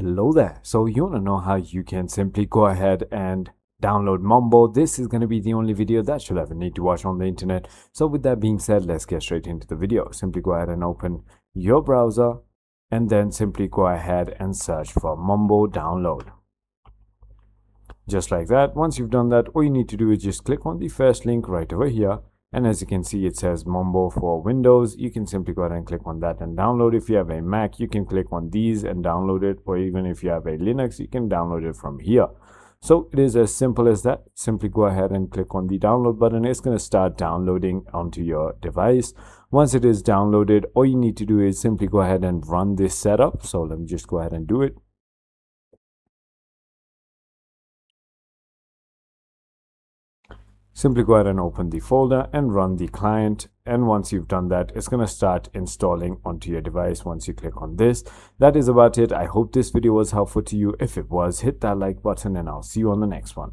Hello there. So you want to know how you can simply go ahead and download Mumble. This is going to be the only video that you'll ever need to watch on the internet. So with that being said, let's get straight into the video. Simply go ahead and open your browser and then simply go ahead and search for Mumble download. Just like that. Once you've done that, all you need to do is just click on the first link right over here. And as you can see, it says Mumble for Windows. You can simply go ahead and click on that and download. If you have a Mac, you can click on these and download it. Or even if you have a Linux, you can download it from here. So it is as simple as that. Simply go ahead and click on the download button. It's going to start downloading onto your device. Once it is downloaded, all you need to do is simply go ahead and run this setup. So let me just go ahead and do it. Simply go ahead and open the folder and run the client. And once you've done that, it's going to start installing onto your device once you click on this. That is about it. I hope this video was helpful to you. If it was, hit that like button and I'll see you on the next one.